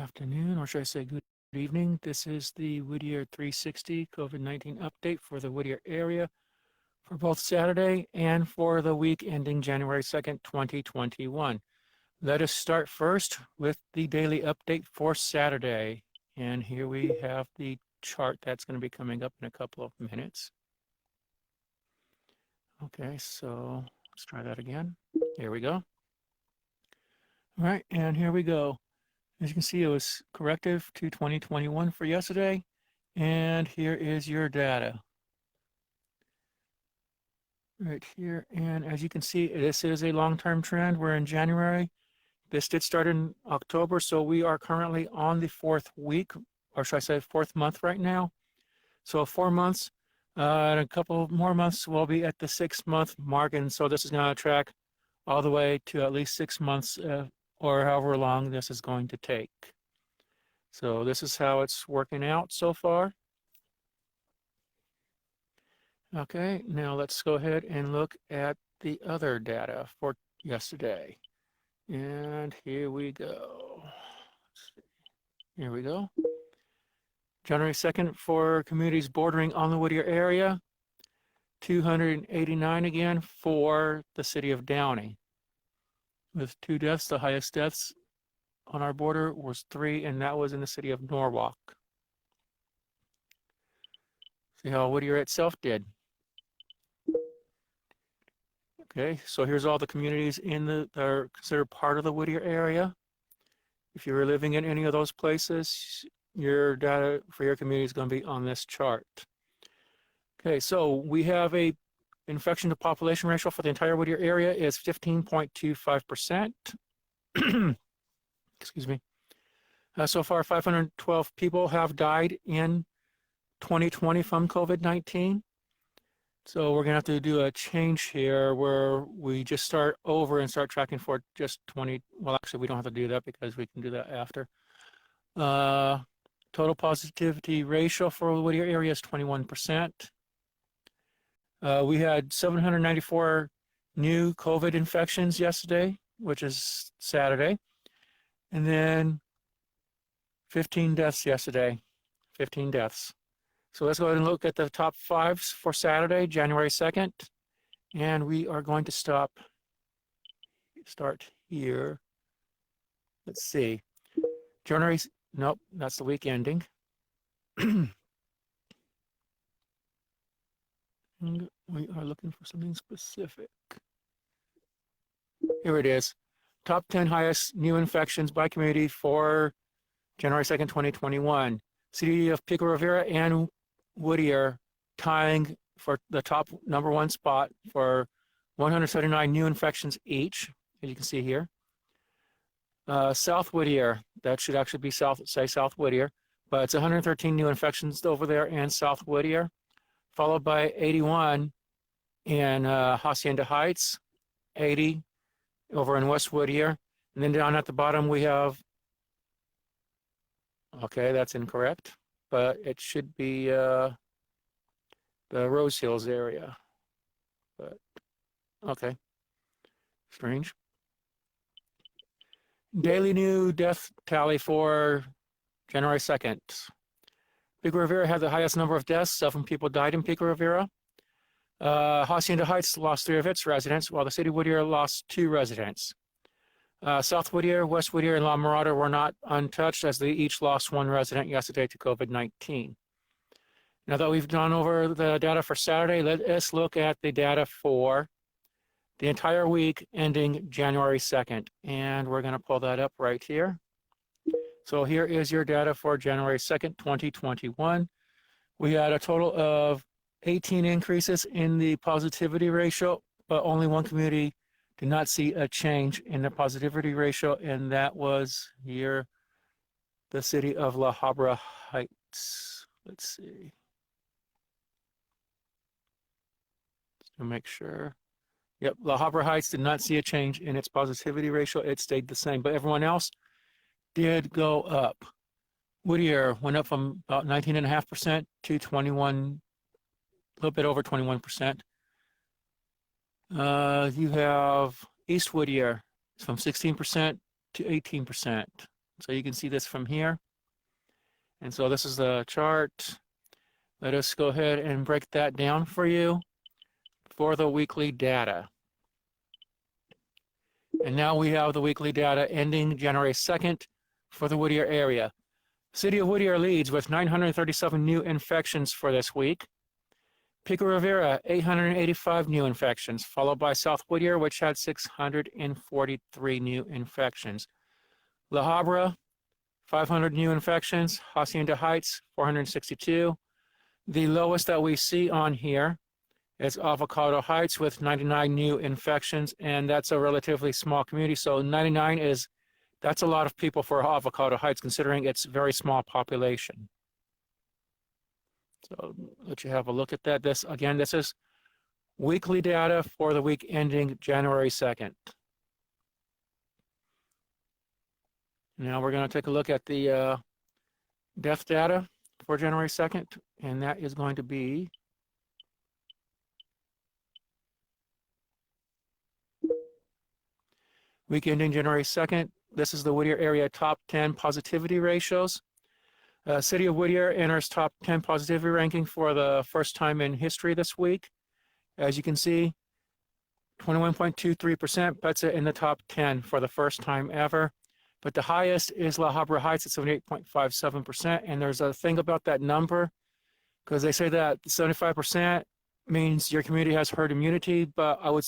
afternoon, or should I say good evening. This is the Whittier 360 COVID-19 update for the Whittier area for both Saturday and for the week ending January 2nd, 2021. Let us start first with the daily update for Saturday. And here we have the chart that's going to be coming up in a couple of minutes. Okay, so let's try that again. Here we go. All right, and here we go. As you can see, it was corrective to 2021 for yesterday. And here is your data. Right here. And as you can see, this is a long-term trend. We're in January. This did start in October, so we are currently on the fourth week, or should I say fourth month right now. So 4 months, and a couple more months, we'll be at the 6-month mark. And so this is going to track all the way to at least 6 months, or however long this is going to take. So this is how it's working out so far. Okay, now let's go ahead and look at the other data for yesterday. And here we go. Here we go. January 2nd for communities bordering on the Whittier area, 289 again for the city of Downey. With 2 deaths, the highest deaths on our border was 3, and that was in the city of Norwalk. See how Whittier itself did. Okay, so here's all the communities that are considered part of the Whittier area. If you were living in any of those places, your data for your community is going to be on this chart. Okay, so we have a infection to population ratio for the entire Whittier area is 15.25%. Excuse me. So far, 512 people have died in 2020 from COVID-19. So we're going to have to do a change here where we just start over and start tracking for just 20. Well, actually, we don't have to do that because we can do that after. Total positivity ratio for the Whittier area is 21%. We had 794 new COVID infections yesterday, which is Saturday. And then 15 deaths yesterday, 15 deaths. So let's go ahead and look at the top 5s for Saturday, January 2nd. And we are going to start here. Let's see. Nope, that's the week ending. We are looking for something specific. Here it is. Top 10 highest new infections by community for January 2nd, 2021. City of Pico Rivera and Whittier tying for the top #1 spot for 179 new infections each, as you can see here. South Whittier, that should actually be South Whittier, but it's 113 new infections over there in South Whittier, followed by 81 in Hacienda Heights, 80 over in West Whittier, and then down at the bottom we have, okay, that's incorrect, but it should be the Rose Hills area, but okay, strange. Daily new death tally for January 2nd. Pico Rivera had the highest number of deaths. 7 people died in Pico Rivera. Hacienda Heights lost 3 of its residents, while the city of Whittier lost 2 residents. South Whittier, West Whittier, and La Mirada were not untouched, as they each lost 1 resident yesterday to COVID-19. Now that we've gone over the data for Saturday, let us look at the data for the entire week ending January 2nd. And we're going to pull that up right here. So here is your data for January 2nd, 2021. We had a total of 18 increases in the positivity ratio, but only 1 community did not see a change in the positivity ratio, and that was here, the city of La Habra Heights. Let's see. Just to make sure. Yep, La Habra Heights did not see a change in its positivity ratio. It stayed the same, but everyone else did go up. Whittier went up from about 19.5% to 21, a little bit over 21%. You have East Whittier from 16% to 18%. So you can see this from here. And so this is the chart. Let us go ahead and break that down for you for the weekly data. And now we have the weekly data ending January 2nd for the Whittier area. City of Whittier leads with 937 new infections for this week. Pico Rivera, 885 new infections, followed by South Whittier, which had 643 new infections. La Habra, 500 new infections. Hacienda Heights, 462. The lowest that we see on here is Avocado Heights with 99 new infections, and that's a relatively small community. So 99 that's a lot of people for Avocado Heights, considering its very small population. So let you have a look at that. This is weekly data for the week ending January 2nd. Now we're going to take a look at the death data for January 2nd, and that is going to be week ending January 2nd. This is the Whittier area top 10 positivity ratios. City of Whittier enters top 10 positivity ranking for the first time in history this week. As you can see, 21.23% puts it in the top 10 for the first time ever. But the highest is La Habra Heights at 78.57%. And there's a thing about that number, because they say that 75% means your community has herd immunity, but I would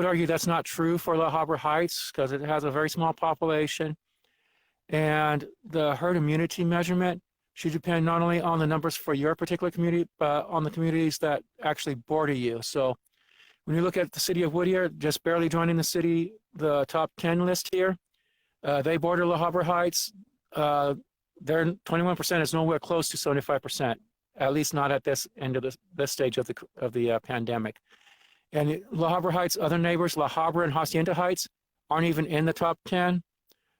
argue that's not true for La Habra Heights, because it has a very small population. And the herd immunity measurement should depend not only on the numbers for your particular community, but on the communities that actually border you. So when you look at the city of Whittier, just barely joining the top 10 list here, they border La Habra Heights. Their 21% is nowhere close to 75%, at least not at this end of this stage of the pandemic. And La Habra Heights' other neighbors, La Habra and Hacienda Heights, aren't even in the top 10.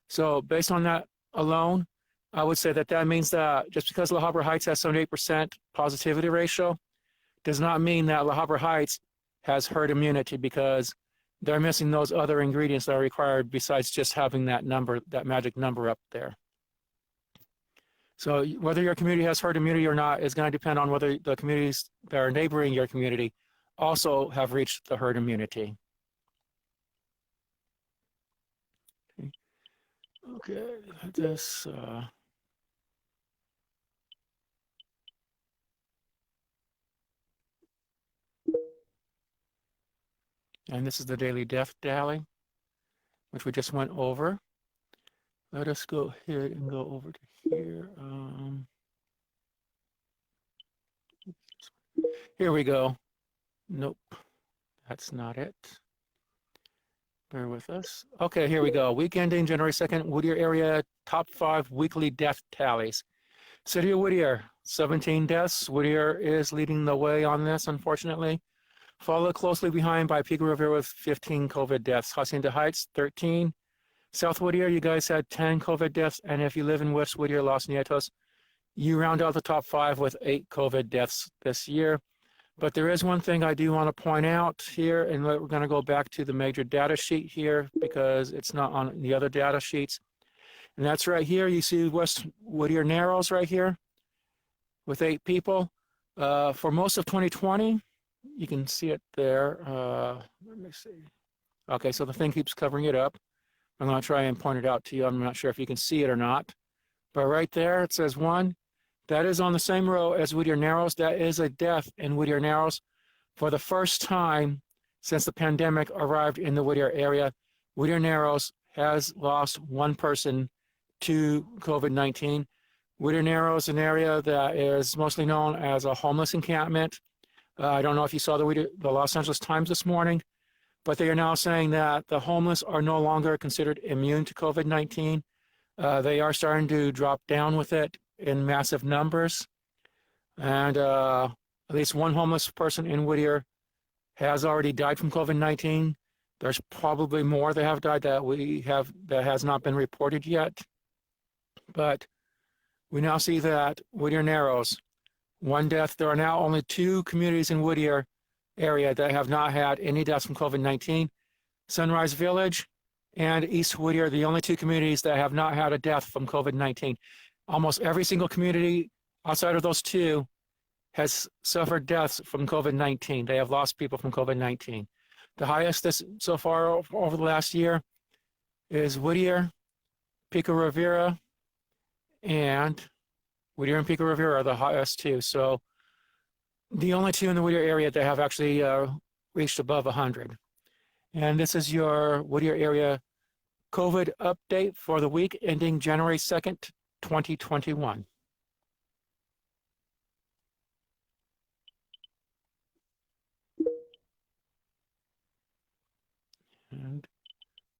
So based on that alone, I would say that means that just because La Habra Heights has 78% positivity ratio does not mean that La Habra Heights has herd immunity, because they're missing those other ingredients that are required besides just having that number, that magic number up there. So whether your community has herd immunity or not is going to depend on whether the communities that are neighboring your community also have reached the herd immunity. Okay, this and this is the daily death tally, which we just went over. Let us go ahead and go over to here. Here we go. Nope, that's not it. Bear with us. Okay, here we go. Week ending January 2nd, Whittier area top 5 weekly death tallies. City of Whittier, 17 deaths. Whittier is leading the way on this, unfortunately. Followed closely behind by Pico Rivera with 15 COVID deaths. Hacienda Heights, 13. South Whittier, you guys had 10 COVID deaths. And if you live in West Whittier, Los Nietos, you round out the top 5 with 8 COVID deaths this year. But there is one thing I do want to point out here, and we're going to go back to the major data sheet here because it's not on the other data sheets. And that's right here. You see West Whittier Narrows right here with 8 people. For most of 2020, you can see it there. Let me see. Okay, so the thing keeps covering it up. I'm going to try and point it out to you. I'm not sure if you can see it or not. But right there, it says 1. That is on the same row as Whittier Narrows. That is a death in Whittier Narrows for the first time since the pandemic arrived in the Whittier area. Whittier Narrows has lost 1 person to COVID-19. Whittier Narrows is an area that is mostly known as a homeless encampment. I don't know if you saw the Los Angeles Times this morning, but they are now saying that the homeless are no longer considered immune to COVID-19. They are starting to drop down with it in massive numbers. And at least 1 homeless person in Whittier has already died from COVID-19. There's probably more that have died that has not been reported yet. But we now see that Whittier Narrows, 1 death. There are now only 2 communities in Whittier area that have not had any deaths from COVID-19. Sunrise Village and East Whittier, the only two communities that have not had a death from COVID-19. Almost every single community outside of those two has suffered deaths from COVID-19. They have lost people from COVID-19. The highest this so far over the last year is Whittier, Pico Rivera, and Whittier and Pico Rivera are the highest two. So the only two in the Whittier area that have actually reached above 100. And this is your Whittier area COVID update for the week ending January 2nd, 2021. And